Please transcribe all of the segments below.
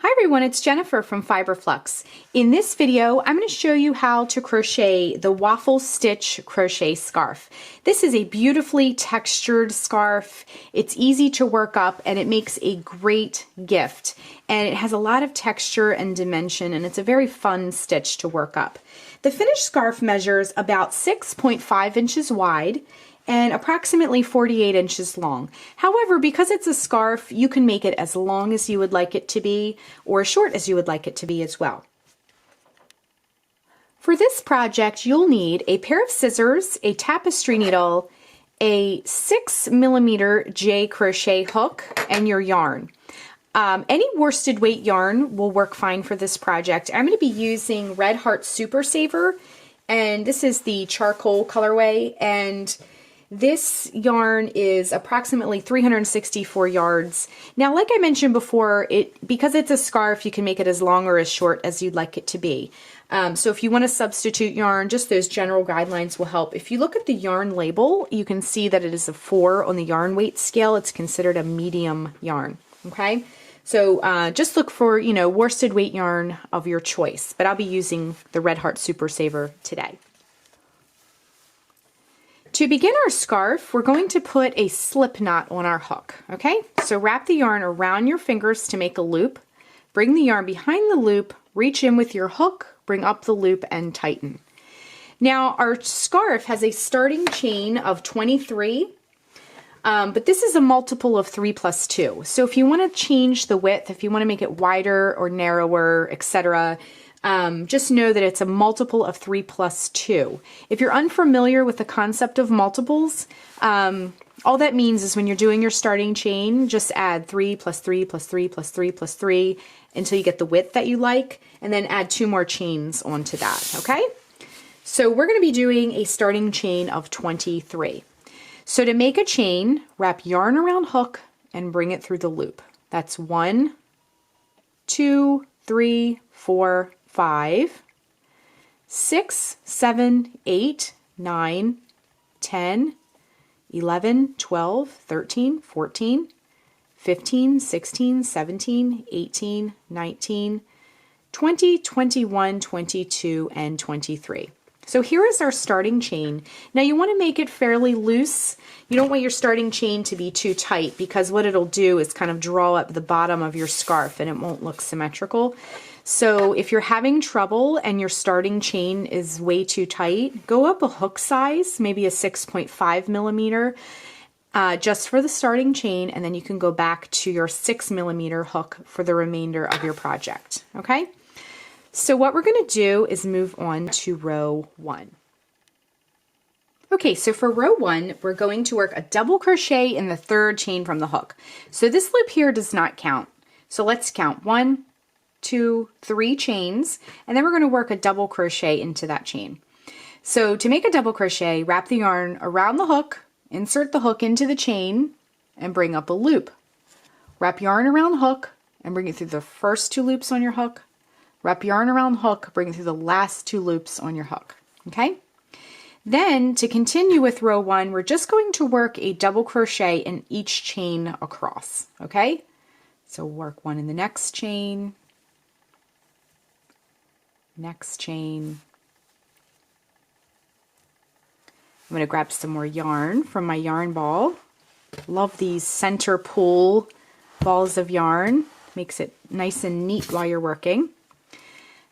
Hi everyone, it's Jennifer from Fiberflux. In this video, I'm going to show you how to crochet the waffle stitch crochet scarf. This is a beautifully textured scarf. It's easy to work up and it makes a great gift. And it has a lot of texture and dimension and it's a very fun stitch to work up. The finished scarf measures about 6.5 inches wide and approximately 48 inches long. However, because it's a scarf, you can make it as long as you would like it to be or as short as you would like it to be as well. For this project, you'll need a pair of scissors, a tapestry needle, a 6mm J crochet hook, and your yarn. Any worsted weight yarn will work fine for this project. I'm going to be using Red Heart Super Saver, and this is the charcoal colorway, and this yarn is approximately 364 yards. Now, like I mentioned before, because it's a scarf, you can make it as long or as short as you'd like it to be. So if you want to substitute yarn, just those general guidelines will help. If you look at the yarn label, you can see that it is a 4 on the yarn weight scale. It's considered a medium yarn, okay? So just look for, worsted weight yarn of your choice, but I'll be using the Red Heart Super Saver today. To begin our scarf, we're going to put a slip knot on our hook, okay? So wrap the yarn around your fingers to make a loop, bring the yarn behind the loop, reach in with your hook, bring up the loop and tighten. Now our scarf has a starting chain of 23, but this is a multiple of 3 plus 2. So if you want to change the width, if you want to make it wider or narrower, etc., just know that it's a multiple of 3 plus 2. If you're unfamiliar with the concept of multiples, all that means is when you're doing your starting chain, just add 3 plus 3 plus 3 plus 3 plus 3 until you get the width that you like, and then add 2 more chains onto that, okay? So we're going to be doing a starting chain of 23. So to make a chain, wrap yarn around hook and bring it through the loop. That's 1, 2, 3, 4, 5, 6, 7, 8, 9, 10, 11, 12, 13, 14, 15, 16, 17, 18, 19, 20, 21, 22, and 23. So here is our starting chain. Now you want to make it fairly loose. You don't want your starting chain to be too tight because what it'll do is kind of draw up the bottom of your scarf and it won't look symmetrical. So if you're having trouble and your starting chain is way too tight, go up a hook size, maybe a 6.5mm, just for the starting chain, and then you can go back to your 6mm hook for the remainder of your project, okay? So what we're going to do is move on to row 1. Okay, so for row 1, we're going to work a double crochet in the 3rd chain from the hook. So this loop here does not count. So let's count 1, 2, 3 chains, and then we're going to work a double crochet into that chain. So to make a double crochet, wrap the yarn around the hook, insert the hook into the chain, and bring up a loop. Wrap yarn around the hook and bring it through the first 2 loops on your hook. Wrap yarn around the hook, bring it through the last 2 loops on your hook, okay? Then to continue with row 1, we're just going to work a double crochet in each chain across, okay? So work 1 in the next chain, next chain. I'm going to grab some more yarn from my yarn ball. Love these center pull balls of yarn. Makes it nice and neat while you're working.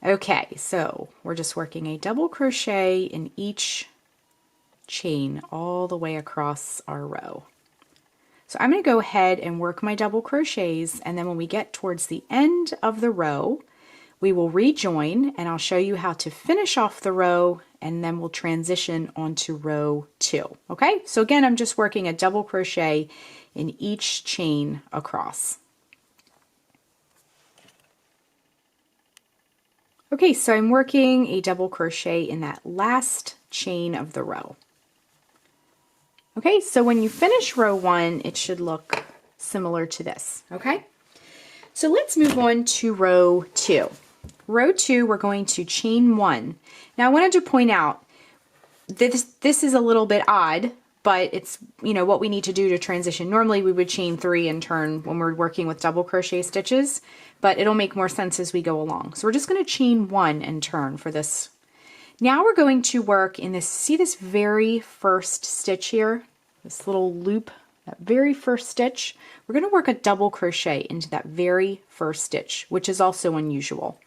Okay, so we're just working a double crochet in each chain all the way across our row. So I'm going to go ahead and work my double crochets, and then when we get towards the end of the row, we will rejoin and I'll show you how to finish off the row, and then we'll transition onto row 2. Okay, so again, I'm just working a double crochet in each chain across. Okay, so I'm working a double crochet in that last chain of the row. Okay, so when you finish row 1, it should look similar to this, okay? So let's move on to row 2. Row 2, we're going to chain 1. Now I wanted to point out that this is a little bit odd, but it's, you know, what we need to do to transition. Normally we would chain 3 and turn when we're working with double crochet stitches, but it'll make more sense as we go along. So we're just going to chain 1 and turn for this. Now we're going to work in this, see this very first stitch here, this little loop, that very first stitch. We're going to work a double crochet into that very first stitch, which is also unusual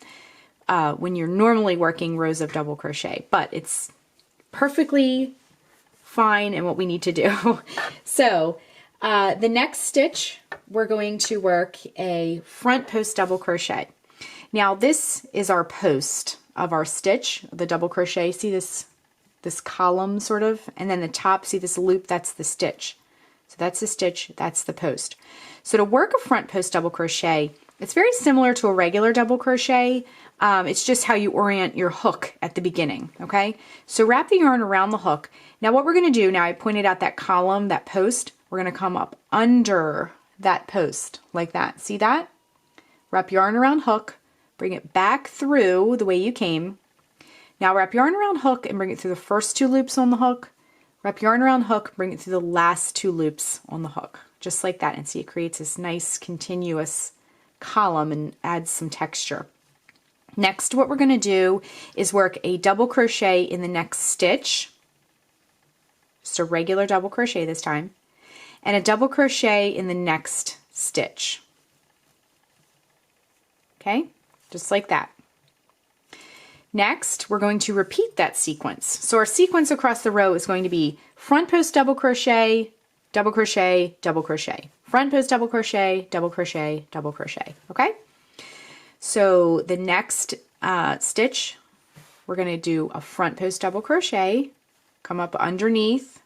when you're normally working rows of double crochet, but it's perfectly fine and what we need to do. So the next stitch, we're going to work a front post double crochet. Now this is our post of our stitch, the double crochet. See this column sort of, and then the top, see this loop, that's the stitch. So that's the stitch, that's the post. So to work a front post double crochet, it's very similar to a regular double crochet. It's just how you orient your hook at the beginning, okay? So wrap the yarn around the hook. Now what we're gonna do, now I pointed out that column, that post, we're gonna come up under that post, like that. See that? Wrap yarn around hook, bring it back through the way you came. Now wrap yarn around hook and bring it through the first 2 loops on the hook. Wrap yarn around hook, bring it through the last 2 loops on the hook, just like that. And see, it creates this nice continuous column and adds some texture. Next, what we're going to do is work a double crochet in the next stitch, just a regular double crochet this time, and a double crochet in the next stitch. Okay, just like that. Next, we're going to repeat that sequence. So our sequence across the row is going to be front post double crochet, double crochet, double crochet, front post double crochet, double crochet, double crochet, okay? So the next stitch, we're going to do a front post double crochet, come up underneath,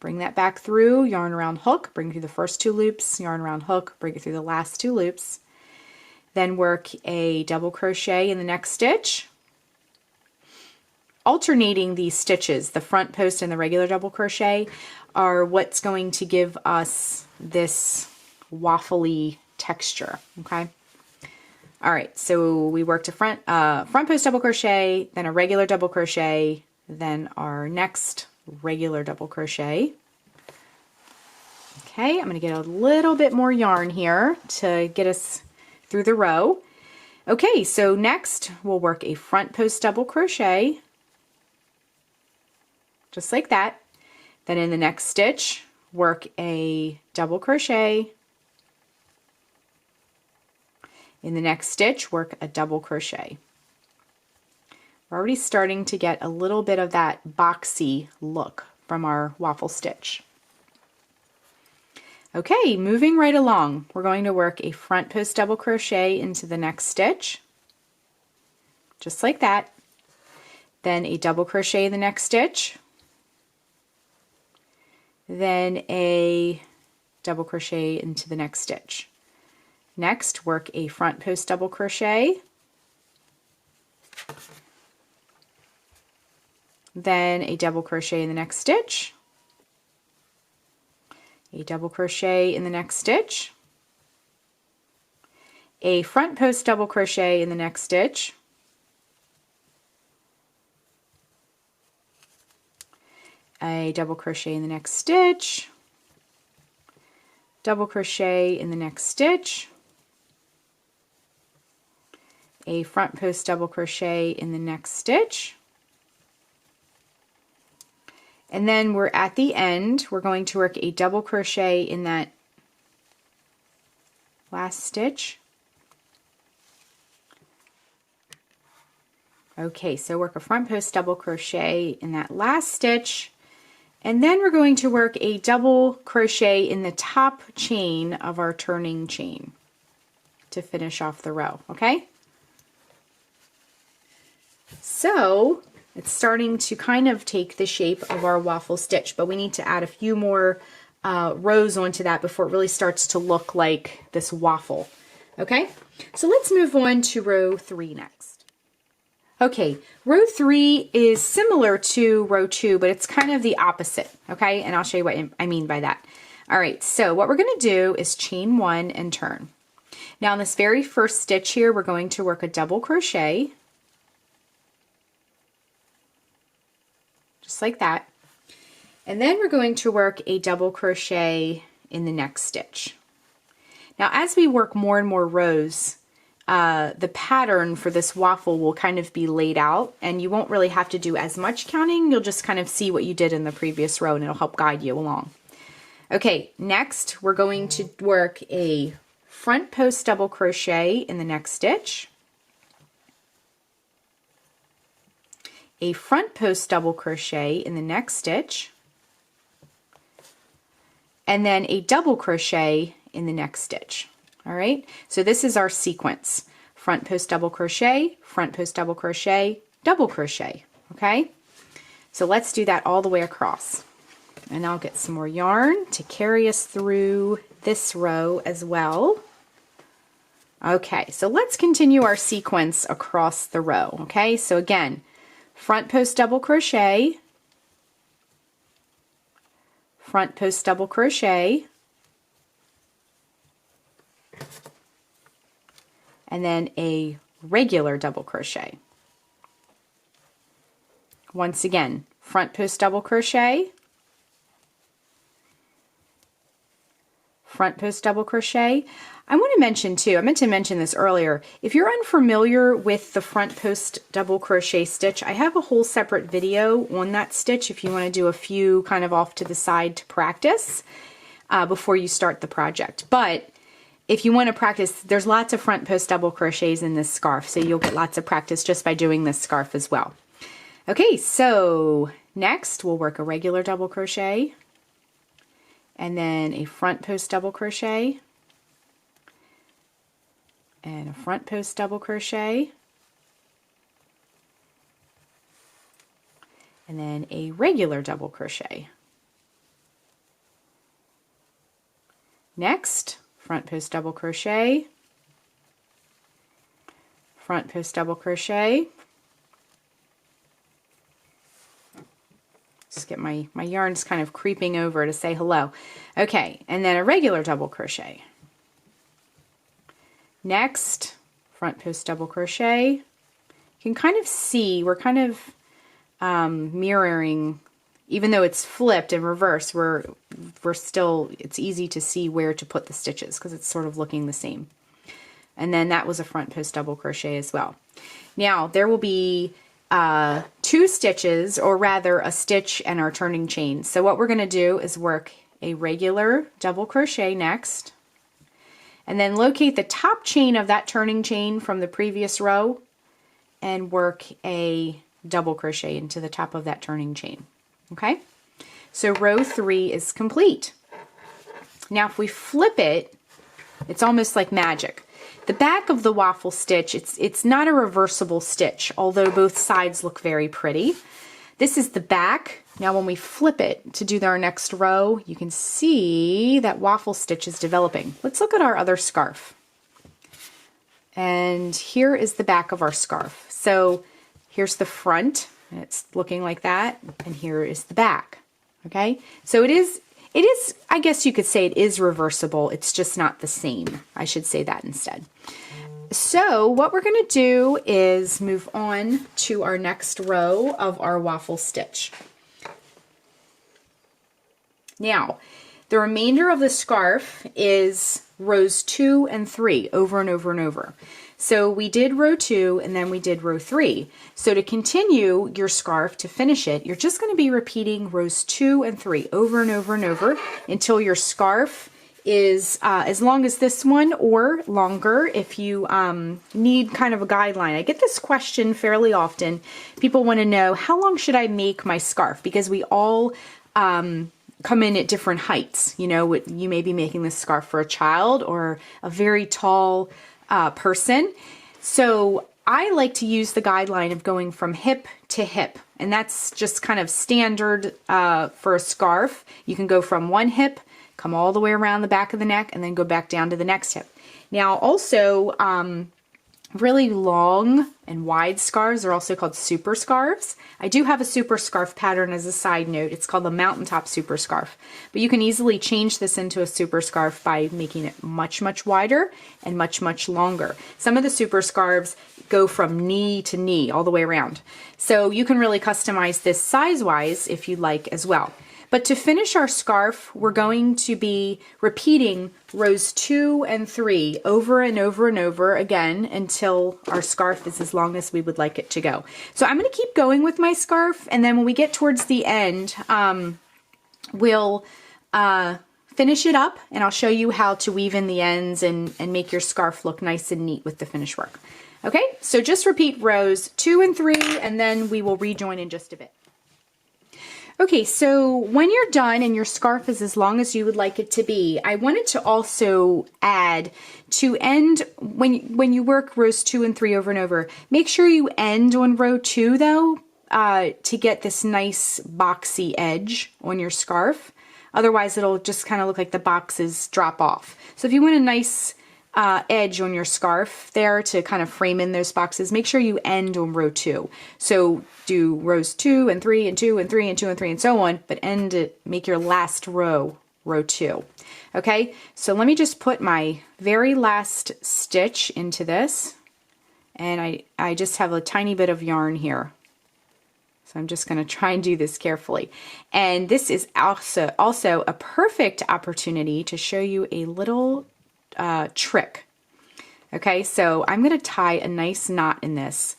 bring that back through, yarn around hook, bring it through the first 2 loops, yarn around hook, bring it through the last 2 loops, then work a double crochet in the next stitch, alternating these stitches, the front post and the regular double crochet, are what's going to give us this waffly texture, okay? All right, so we worked a front post double crochet, then a regular double crochet, then our next regular double crochet. Okay, I'm gonna get a little bit more yarn here to get us through the row. Okay, so next we'll work a front post double crochet, just like that. Then in the next stitch, work a double crochet. In the next stitch, work a double crochet. We're already starting to get a little bit of that boxy look from our waffle stitch. Okay, moving right along, we're going to work a front post double crochet into the next stitch, just like that. Then a double crochet in the next stitch, then a double crochet into the next stitch. Next, work a front post double crochet, then a double crochet in the next stitch, a double crochet in the next stitch, a front post double crochet in the next stitch, a double crochet in the next stitch, double crochet in the next stitch, a front post double crochet in the next stitch, and then we're at the end. We're going to work a double crochet in that last stitch. Okay, so work a front post double crochet in that last stitch, and then we're going to work a double crochet in the top chain of our turning chain to finish off the row, okay? So it's starting to kind of take the shape of our waffle stitch, but we need to add a few more rows onto that before it really starts to look like this waffle. Okay, so let's move on to row 3 next. Okay, row 3 is similar to row 2, but it's kind of the opposite, okay? And I'll show you what I mean by that. All right, so what we're gonna do is chain 1 and turn. Now in this very first stitch here, we're going to work a double crochet, just like that. And then we're going to work a double crochet in the next stitch. Now as we work more and more rows, the pattern for this waffle will kind of be laid out, and you won't really have to do as much counting. You'll just kind of see what you did in the previous row, and it'll help guide you along. Okay, next we're going to work a front post double crochet in the next stitch, a front post double crochet in the next stitch, and then a double crochet in the next stitch. All right, so this is our sequence: front post double crochet, front post double crochet, double crochet. Okay, so let's do that all the way across. And I'll get some more yarn to carry us through this row as well. Okay, so let's continue our sequence across the row. Okay, so again, front post double crochet, front post double crochet, and then a regular double crochet. Once again, front post double crochet, front post double crochet. I want to mention too, I meant to mention this earlier, if you're unfamiliar with the front post double crochet stitch, I have a whole separate video on that stitch if you want to do a few kind of off to the side to practice before you start the project. But if you want to practice, there's lots of front post double crochets in this scarf, so you'll get lots of practice just by doing this scarf as well. Okay, so next we'll work a regular double crochet, and then a front post double crochet, and a front post double crochet, and then a regular double crochet. Next, front post double crochet, front post double crochet. Just get my yarn's kind of creeping over to say hello. Okay, and then a regular double crochet. Next, front post double crochet. You can kind of see we're kind of mirroring, even though it's flipped in reverse, we're still, it's easy to see where to put the stitches because it's sort of looking the same. And then that was a front post double crochet as well. Now there will be 2 stitches, or rather a stitch and our turning chain. So what we're going to do is work a regular double crochet next, and then locate the top chain of that turning chain from the previous row and work a double crochet into the top of that turning chain. Okay, so row 3 is complete. Now if we flip it, it's almost like magic. The back of the waffle stitch, it's not a reversible stitch, although both sides look very pretty. This is the back. Now when we flip it to do our next row, you can see that waffle stitch is developing. Let's look at our other scarf. And here is the back of our scarf. So here's the front, and it's looking like that, and here is the back. Okay, so it is, I guess you could say it is reversible. It's just not the same. I should say that instead. So what we're going to do is move on to our next row of our waffle stitch. Now, the remainder of the scarf is rows 2 and 3 over and over and over. So we did row 2 and then we did row 3. So to continue your scarf, to finish it, you're just going to be repeating rows 2 and 3 over and over and over until your scarf is as long as this one or longer if you need kind of a guideline. I get this question fairly often. People want to know, how long should I make my scarf? Because we all come in at different heights. You know, you may be making this scarf for a child or a very tall person. So I like to use the guideline of going from hip to hip, and that's just kind of standard for a scarf. You can go from one hip, come all the way around the back of the neck, and then go back down to the next hip. Now also, really long and wide scarves are also called super scarves. I do have a super scarf pattern as a side note. It's called the Mountaintop Super Scarf. But you can easily change this into a super scarf by making it much, much wider and much, much longer. Some of the super scarves go from knee to knee all the way around. So you can really customize this size-wise if you like as well. But to finish our scarf, we're going to be repeating rows 2 and 3 over and over and over again until our scarf is as long as we would like it to go. So I'm going to keep going with my scarf, and then when we get towards the end, we'll finish it up, and I'll show you how to weave in the ends and make your scarf look nice and neat with the finish work. Okay, so just repeat rows 2 and 3, and then we will rejoin in just a bit. Okay, so when you're done and your scarf is as long as you would like it to be, I wanted to also add to end, when you work rows 2 and 3 over and over, make sure you end on row 2 though, to get this nice boxy edge on your scarf. Otherwise, it'll just kind of look like the boxes drop off. So if you want a nice edge on your scarf there to kind of frame in those boxes, make sure you end on row 2. So do rows 2 and 3 and 2 and 3 and 2 and 3 and so on, but end it, make your last row 2. Okay, so let me just put my very last stitch into this, and I just have a tiny bit of yarn here. So I'm just going to try and do this carefully. And this is also a perfect opportunity to show you a little trick. Okay, so I'm going to tie a nice knot in this.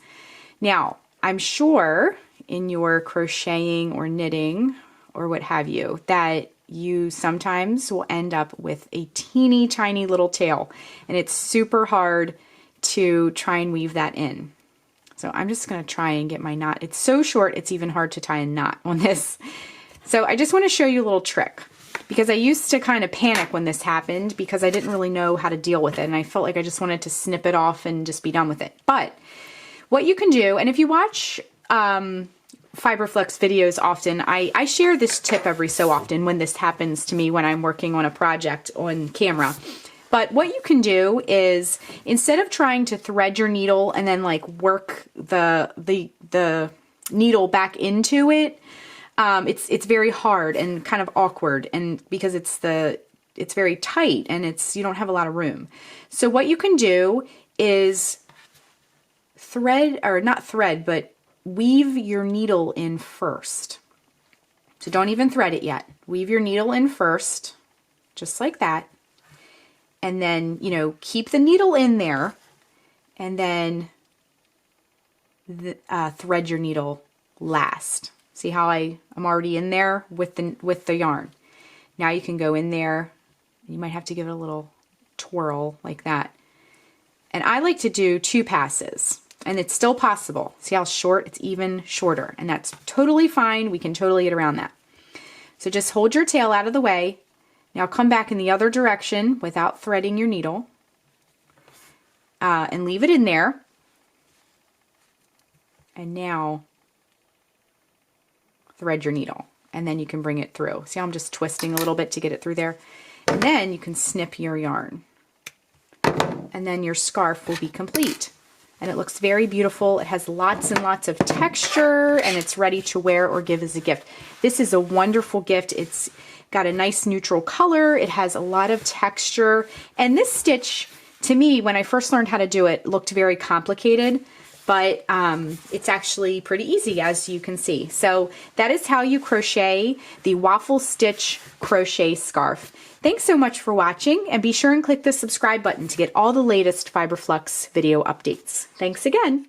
Now, I'm sure in your crocheting or knitting or what have you that you sometimes will end up with a teeny tiny little tail, and it's super hard to try and weave that in. So I'm just going to try and get my knot. It's so short, it's even hard to tie a knot on this. So I just want to show you a little trick, because I used to kind of panic when this happened because I didn't really know how to deal with it, and I felt like I just wanted to snip it off and just be done with it. But what you can do, and if you watch Fiberflex videos often, I share this tip every so often when this happens to me when I'm working on a project on camera. But what you can do is, instead of trying to thread your needle and then like work the needle back into it, it's very hard and kind of awkward, and because it's very tight and you don't have a lot of room. So what you can do is but weave your needle in first. So don't even thread it yet. Weave your needle in first, just like that. And then, keep the needle in there, and then thread your needle last. See how I'm already in there with the yarn. Now you can go in there. You might have to give it a little twirl like that. And I like to do 2 passes, and it's still possible. See how short? It's even shorter, and that's totally fine. We can totally get around that. So just hold your tail out of the way. Now come back in the other direction without threading your needle, and leave it in there. And now thread your needle, and then you can bring it through. See how I'm just twisting a little bit to get it through there? And then you can snip your yarn, and then your scarf will be complete. And it looks very beautiful. It has lots and lots of texture, and it's ready to wear or give as a gift. This is a wonderful gift. It's got a nice neutral color. It has a lot of texture. And this stitch, to me, when I first learned how to do it, looked very complicated, but it's actually pretty easy, as you can see. So that is how you crochet the waffle stitch crochet scarf. Thanks so much for watching, and be sure and click the subscribe button to get all the latest Fiberflex video updates. Thanks again.